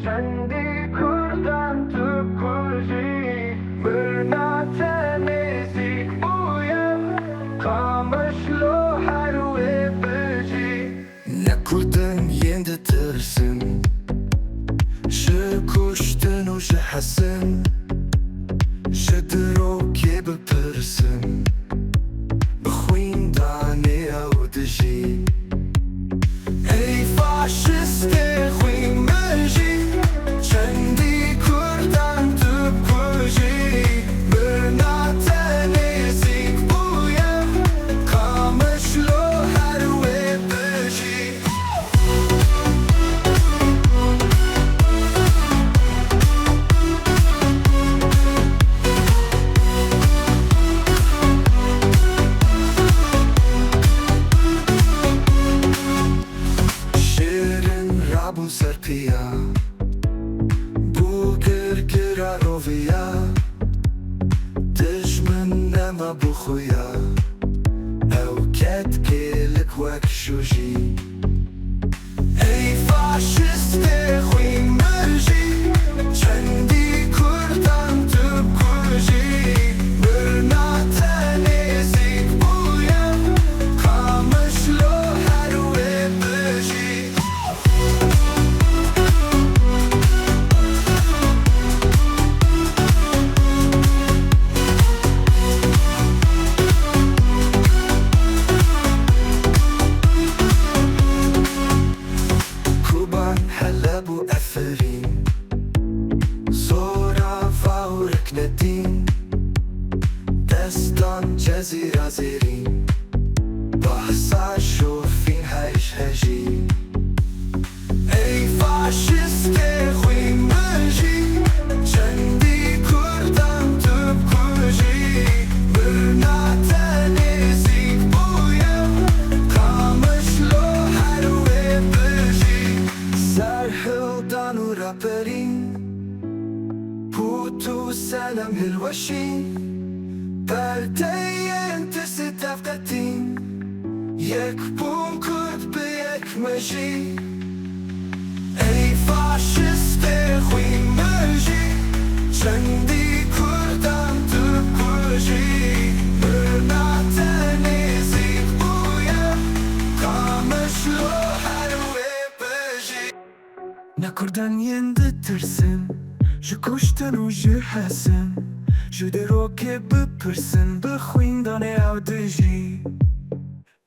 چندی کردن تو کجی برنا تنزی بویم kamışlo her ve böci Ne kurdun yendi tırsın Şu kuştun o şu hasın Şu dro ki bıpırsın Bıxwin dani avdıji Ey faşiste xwin möji Çendi kurdan tu kuji Birna tenezik buyem Kamışlo her ve böji Rabun serpia Bu gırgıra rovia Dijmin nema buxuya Ew ketkilik wek shuji Ey faşiste xwin möji Çendi kurdan tu kuji Birna tenezik buyem Kamışlo her ve böji هلا بو أفرين زورا فاورك ندين دستان جزيرة زيرين بحصة شوفين هايش هجين أي فاشست خوين مجي چندي كردان تب كوجي برنا تنزيك بويم kamışlo her ve böji Serhildan u raperin Putu selam hilwashin Perdeyen tisi tefkatin Yek bun kurt bi yek meji Ey faşiste xwin möji Çendi kurdan tu kuji Birna tenezik buyem Kamışlo her ve böji Ne kurdan yendi tırsın Ji kuştan u ji hasın Ji derokê bipirsin Bi xwîn danê ew dijî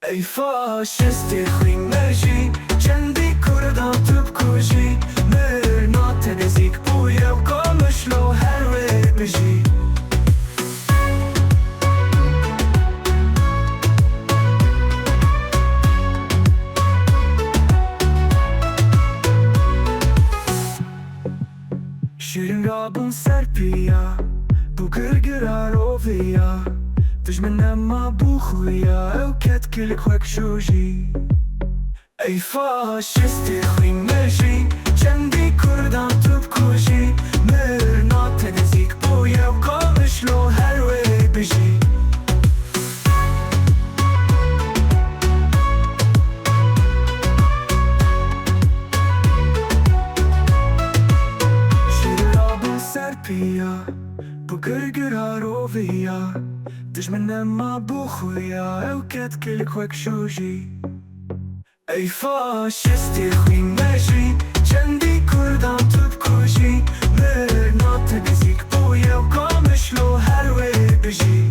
Ey faşistê xwîn me jî Çendî kurdan tu bikujî Mirna te nêzik bûye û kamişlo her wê bijî Şirin rabun serpia Bu gırgıra rovia Dijmin nema buxuya Ew ketkilik wek shuji Ey faşistê xwîn me jî Çendî kurdan tu bikujî Mirna te nêzik bûye û kamişlo her wê bijî Serpia Bu gırgıra rovia Dijmin nema buxuya Ew ketkilik wek shuji Ey faşistê xwîn me jî Çendî kurdan tu bikujî Mirna te nêzik bûye û kamişlo her wê bijî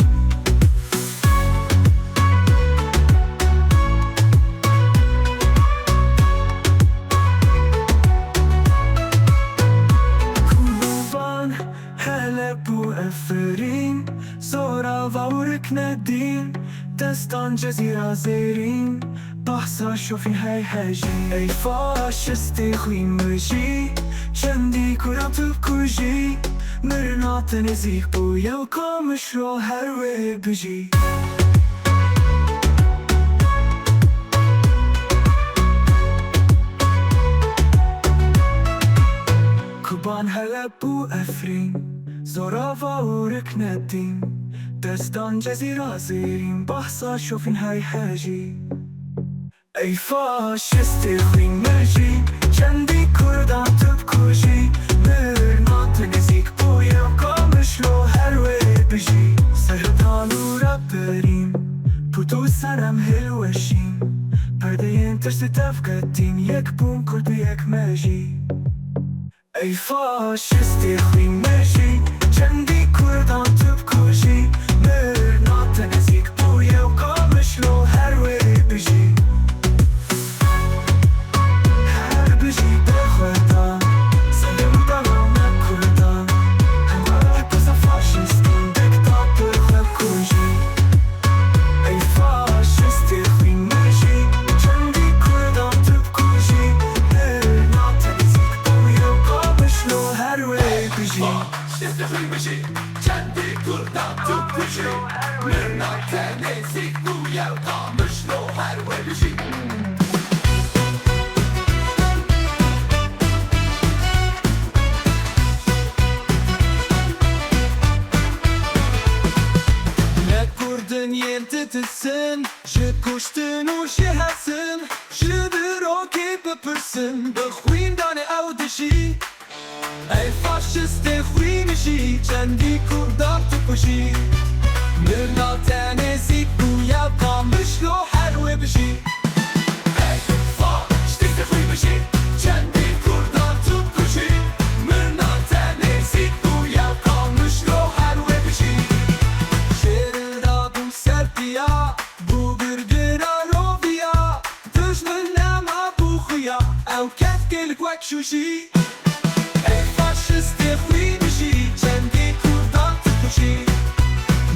Bu eferin Zora vaurek nedin Destan cezira zerin Bahsa şofin hey heji Ey faşistê xwîn me jî Çendî kurdan tu bikujî Mirna te nêzik bûye û kamişlo her wê bijî Kuban hele bu efrin Zora vaurek nedin Destan cezira zerin Bahsa şofin hey heji Ey faşistê xwîn me jî Çendî kurdan tu bikujî سرم هلوشین پردهین ترس تفقدین یک بوم کرد به یک مجی ای فاشستی خوی مجی چندی کردان تو بکشی مرنات نزیک بویه و کامش لو هر وی بجی هر بجی بخوردان سنده مدام نکردان همه بزا فاشستین دکتاتور خوب کشی ای فاشستی خوی مجی چندی کردان تو بکشی مرنات نزیک بویه و کامش لو هر وی بجی Işte kıymışı kendi kurdan tutmuşu Mırnak tenesi bu yer kalmış lo her velişi Ne kurdun yentitisin Ji kuştun u şihasin Ji biro ki bepirsin Bixwin dane ew dişi Ey faşiste xwî mişî Çendî kurdan tu kuşî Mirna tenêzî bûye qamiş lo her wê bijî Hey faşiste kıymışı kendi kurdan tutmuşu Mırnak tenesi bu yer kalmış lo her velişi Şêril rabû serpiya Bû girgira roviya Dijmin nema bû xuya Ew kevkêlik wek şûşî Ey faşiste xwî mişî Çendî kurdan tu kuşî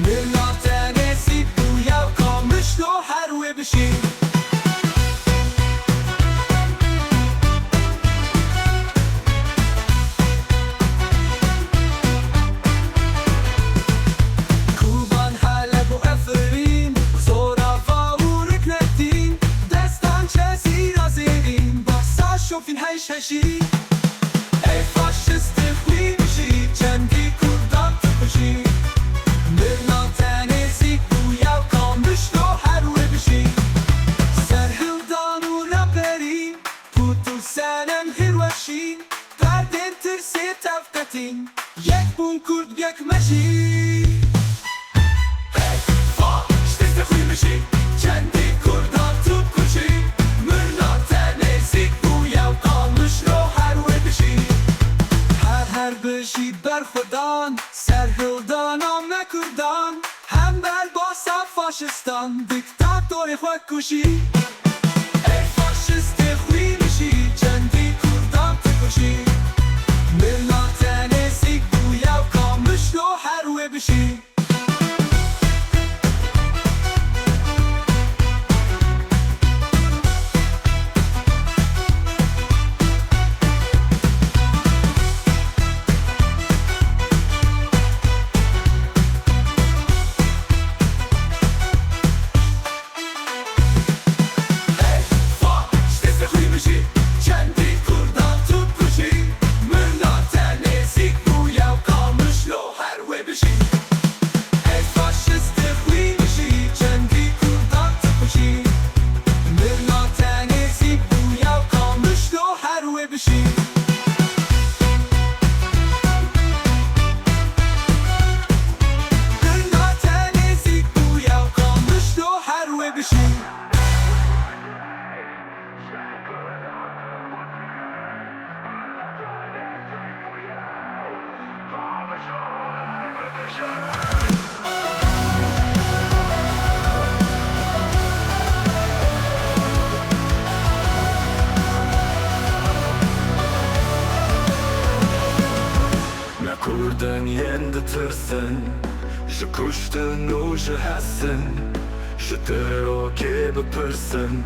Mirna tenêzî bûye qamiş lo her wê bijî Kuban Halep û Efrîn Zorava û Rikneddîn Destan çezî razêrîn Bahsa şofîn heyş heşî Ey faşiste xwî mişî Çendî kurdan tu kuşî Mirna tenêzî bûye qamiş lo her wê bijî Serhildan û raperîn Pût û senem hirweşîn Perdên tirsê tevqetîn Yek bûn kurd yek mejî Hey faşiste kıymışı kendi kurdan tutmuşu Mırnak tenesi bu yer kalmış lo her velişi Her bijî berxwedan Serhildan a me Kurdan Hem belbasa faşistan Diktatorê xwe kuşî Ey faşiste xwî mişî Çendî kurdan tu kuşî Mirna tenêzî bûye qamiş lo her wê bijî Hey faşiste kıymışı kendi kurdan tutmuşu Mırnak tenesi bu yer kalmış lo her velişi Ey faşiste xwî mişî Çendî kurdan tu kuşî Mirna tenêzî bûye qamiş lo her wê bijî Mirna tenêzî bûye qamiş lo her wê bijî Ne kurdun yendi tırsın Ji kuştun û ji hesin Ji tirokê bipirsin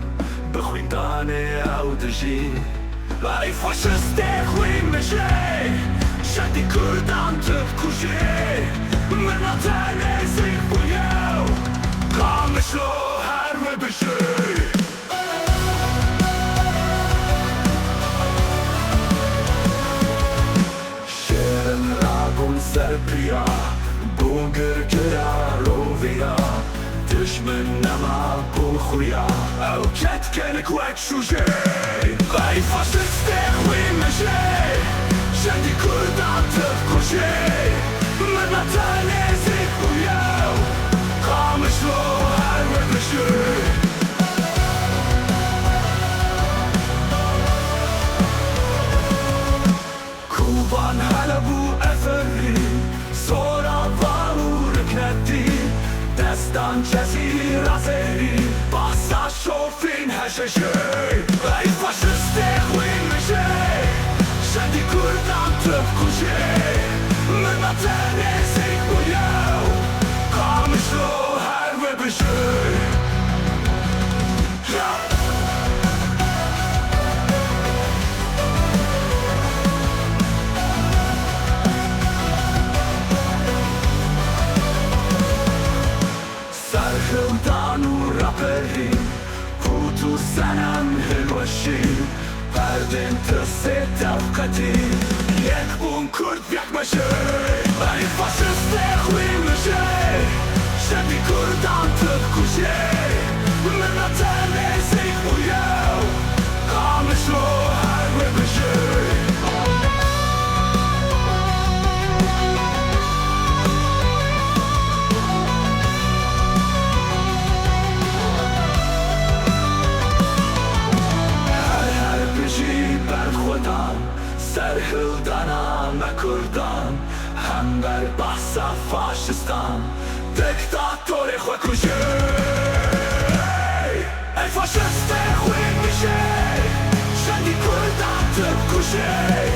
Bi xwîndanê ew dijî Ey faşiste xwî mişî Çendî kurdan tu kuşî Mirna tenêzî bu yer qamiş lo her wê bijî Şêril rabû serpiya Bû girgira roviya Dijmin nema bû xuya Ew ketkelik wek şûşî Ey faşiste xwî mişî Çendî kurdan tu kuşî Mirna tenêzî bûye qamiş lo her wê bijî میشه ای فاشیست خوین میشه شدی کردم تب کشه من نتنسik bu yav Kamışlo her ve bir şey Serhildan u raperi Putu senem hilvashi Perdin tëse tevkati Jek bun kurt vjekmeshi Ej fashiste huimëshi Shebi kurdan të kushe Me në të nesik bu jew Ka me shlo her me bëshi Serhildana me kurdan Hem ber bahsa faşistan Diktatori xwe kuşe Ej faşiste xwe mishe Shendi kurdan të kushe